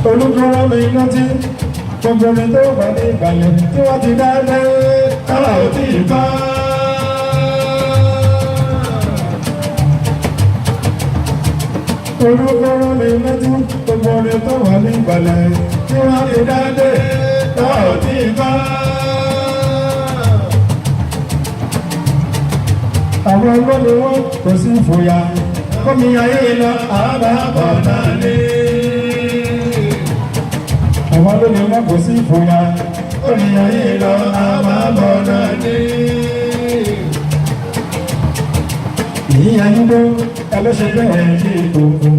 olùkọ́rọ́ mi rántí gbogbo mi tó wà ní ìgbàlẹ̀ tí wọ́n ti dá lé kára ò tí ì bá. olùkọ́rọ́ mi rántí gbogbo mi tó wà ní ìgbàlẹ̀ tí wọ́n ti dá lé kára ò tí ì bá. àwọn ọgbọ́n ni wọ́n kò sí fòyà kọ́mi ayé lọ àbábọ̀ náà lé. àwọn lónìí wọn kò sí fòyà kọ́mi ayé lọ àbábọ̀ náà lé. ìyá yíndó ẹlẹ́sẹ̀ bẹ́ẹ̀ ní ìkòkò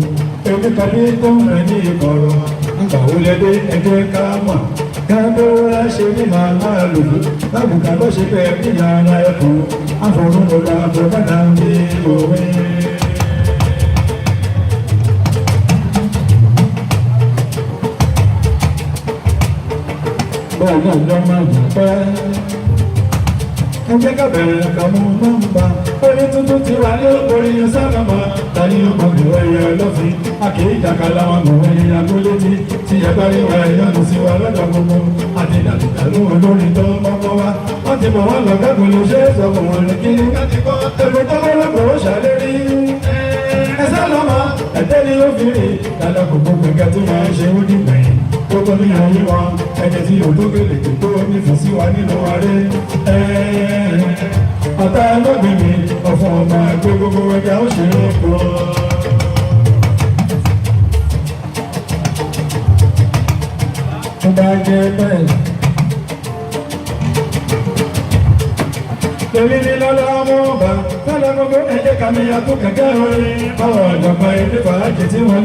èmi kan ní tó ń rìn ní ìkọ̀rọ̀ nígbà wo lẹ́dẹ́ ẹgbẹ́ ká mọ̀ káàbọ̀ wá ṣe ní màá máa lò ó lábùkà ló ṣe bẹ́ẹ̀ ní yàrá ẹ̀kọ́ àfọ̀rún lọ́la bọ̀bá náà ní òwe. bẹ́ẹ̀ náà lọ́ máa yẹ pẹ́ ẹgbẹ́ kábẹ̀rẹ̀ kan mú nọ́mbà orí tuntun ti wà ní orí sábàmọ́ tani ọmọbìnrin ẹ̀yẹ lọ́fìn àkèé ìjàkálà wọn mọ̀ ẹ̀yẹ agbólétí tí ẹ bá rí wa ẹ̀yọ́nù sí wa lọ́dọ̀ gbogbo àti ìdàlú olórin tó mọ́kọ́ wa wọ́n ti mọ̀ wọ́n lọ́gá kò lè ṣe é sọ fún wọn kí ní ká ti kọ́ ẹ̀fọ́ tó lọ́lọ́pọ̀ ó ṣàlérí ẹ̀sẹ̀ lọ́mọ ẹ̀tẹ́ ni ó fi rí dáadáa kò gbogbo ẹ̀kẹ́ tí wọ́n ṣe ó dìgbẹ̀yìn gbogbo ní ayé wọn ẹ̀jẹ̀ tí yóò tó gèlè tó nífẹ̀ẹ́ sí wa nínú aré ọ̀tá ẹlọ́gbìn mi ọ̀fọ̀ ọmọ ẹgbẹ́ gbogbo ẹgbẹ́ ó ṣe é kọ́. tó bá jẹ́ bẹ́ẹ̀ torí ní lọ́lọ́ ọmọ ọba tọ́lá gbogbo ẹ̀jẹ̀ kàmíyà tó kẹ̀kẹ́ orin báwọn ọ̀jọ̀gbọ́n ilé fàájì tí wọ́n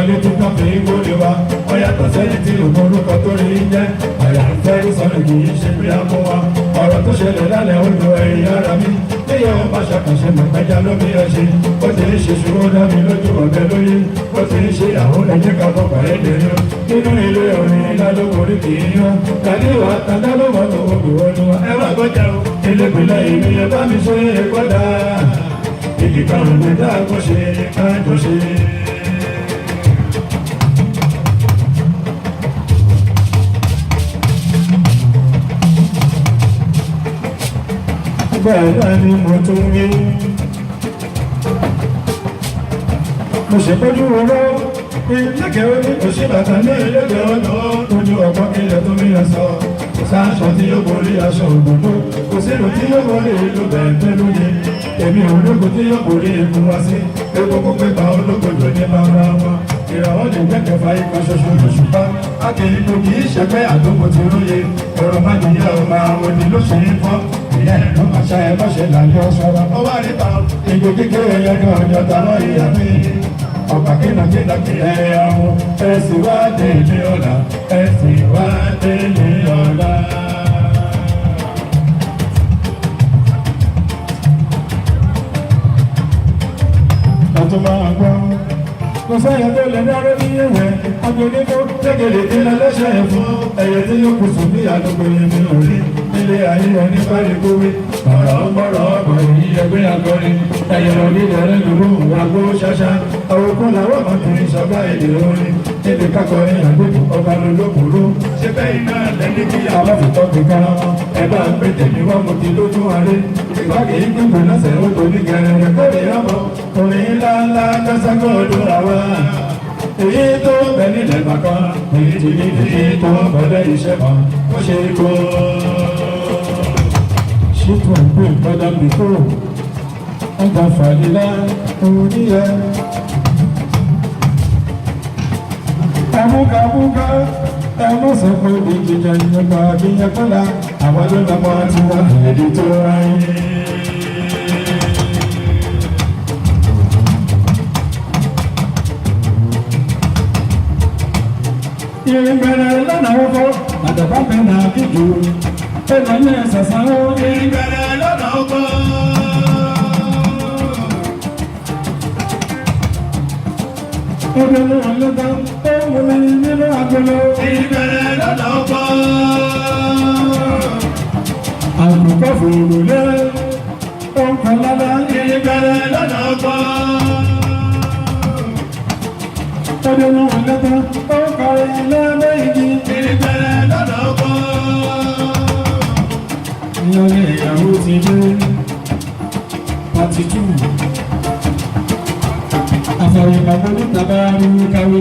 létí tán fi gbóde wa wọ́n yàtọ̀ sẹ́yìn tí òun orúkọ tó rí jẹ́ àyà ìfẹ́ ìsọ̀rọ̀ kì í ṣe bí a mú wa ọ̀rọ̀ tó ṣẹlẹ̀ lálẹ́ odò ẹ̀yìn ara mi níyẹn wọn bá ṣàkàṣe mọ̀ pẹ́já lómi ẹṣin ó ti ń ṣe ṣòro dábì lójú ọ̀bẹ lóye ó ti ń ṣe àwọn ẹ̀jẹ̀ ká bọ̀ pàrẹ́ dèrè nínú ilé orin lálógo orí kì í yan kàdíwà tàdálọ́wọ́ lọ́wọ́ gbòòrò ẹ wà gbọ́jà o ilé-ìpínlẹ̀ ìlú yẹn bá mi ṣe é kọ́dà ìdí kan ò lè dá àkọ́ṣe kájọṣe. bẹ́ẹ̀ náà ni mo tún rí mo ṣètọ́jú owó ìlẹ́kẹ̀ẹ́ ní òṣìbàtà ní ilé-ìgbẹ́ ọ̀nà ojú ọ̀pọ̀ ilẹ̀ tó mi sọ sáṣọ tí yóò borí aṣọ òdòdó kò sínú tí yóò borí ìlú bẹ̀ẹ̀tẹ́ lóye èmi ológo tí yóò borí ikú wá sí egbogbo pépà ológo jò ní bàbá wọn ìràwọ̀ lè gbẹ́kẹ̀fà ipa ṣoṣo lóṣùpá akẹ́yìnbó kì í ṣẹgbẹ́ àdókò tí róye ọ̀rọ̀ má nìyá ọmọ àwọn òdì ló ṣe é fọ́ ìyá ẹ̀ ló máa ṣá ẹ lọ́ṣẹ̀ làjọ sọ̀rọ̀ ó wà níta ìgò kékeré ẹ̀yẹ kan ọjọ́ tàbọ̀ ìyá mi ọ̀pá kínàkínàkí ẹ̀yà wọn ẹ̀sìn wá délé ọ̀la ẹ̀sìn wá délé ọ̀la. ọ̀tún máa gbọ́ kò sẹ́yìn tó lè dáró ní ẹ̀wẹ̀ agbẹ̀dẹ́gbó tẹ́gẹ̀lẹ̀ ìlà lẹ́sẹ̀ fún ẹ̀yẹ tí yóò kù sùn bí àdúgbò yẹn mi ò rí nílé ayé wọn ní pálíkówé ọ̀rọ̀ ọgbọ́rọ̀ ọgbọ̀n yìí ẹgbẹ́ akọrin ẹ̀yẹ òní ìdẹ̀rẹ́ lòrò àgbo ṣáṣá àwòkún làwọn ọmọkùnrin sọgbà èdè orin níbi kákọrin àgbẹ̀kù ọba lolókùnró ṣé bẹ́ẹ̀ náà lẹ́ni kí aláfitọ́ fi kára wọn ẹ bá ń pè tẹ̀mí wọn mo ti lójú aré ìwádìí yìí gbígbó lọ́sẹ̀ ó tó ní gẹ̀rẹ́rẹ́ kórè ọmọ orin ńlá ńlá kásángbó ọdún àwa èyí tó bẹ nílẹ̀ bàkan èyí ti ní èyí tó bọ̀dẹ̀ iṣẹ́ kan ó ṣe kó. ṣètò ìgbé ìpadà bìkó ọgbà fàlílà oníyẹ. kàmúkàmúkà ẹ̀mú sọ pé ìjìjà ìjọba àbíyẹn kọ́lá àwọn ló lọ́mọ tí wọ́n èdè tó ráyé. ìrìnbẹ̀rẹ̀ lọ́nà ọkọ̀ àdàbà bẹ̀rẹ̀ àkíjù ẹ̀nà ní ẹ̀sàsán ó ìrìnbẹ̀rẹ̀ lọ́nà ọkọ̀ obìnrin ọlọ́dá ó mú mi nínú agolo ìrìnbẹ̀rẹ̀ lọ́nà ọkọ̀ àlùkò fòrò lé ó ń kọ lálá ìrìnbẹ̀rẹ̀ lọ́nà ọkọ̀ ọdún náà lẹ́tọ́ ó kọrin lábẹ́ igi. Ìrìnbẹ̀rẹ̀ lọ́dọ̀ kọ́. Ìyọ̀lẹ̀ ìyàwó ti dé. Pàtí 2. Àfàyèmọ̀ níta bá rú káwé.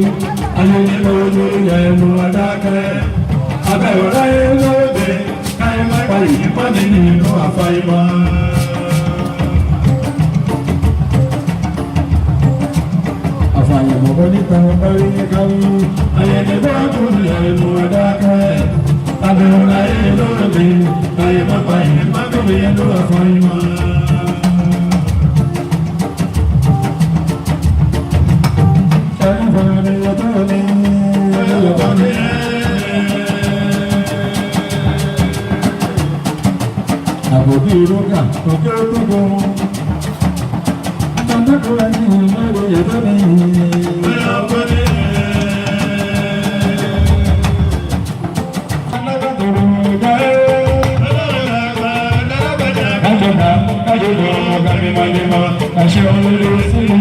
Ayé nílò lórí ẹnu adákẹ́. Abẹ́rẹ́ ráyé lóde. Káyé má pa ìyípadì nínú àfàyèmọ̀. Àfàyèmọ̀ níta bá rú káwé. Ayé nílò lórí ẹnu adákẹ́. Abẹ́rẹ́ ráyé lóde. Káyé má pa ìyípadì nínú àfàyèmọ̀. Àbòbí ìrókà òkè òkúgbò Àtàkùnrin ní ìmọ̀rò yẹ̀dọ́ ní alágbàtòrò ọ̀gá kájọba kájọba ọ̀gá mímọ̀ mímọ̀ àṣẹ olórí sínú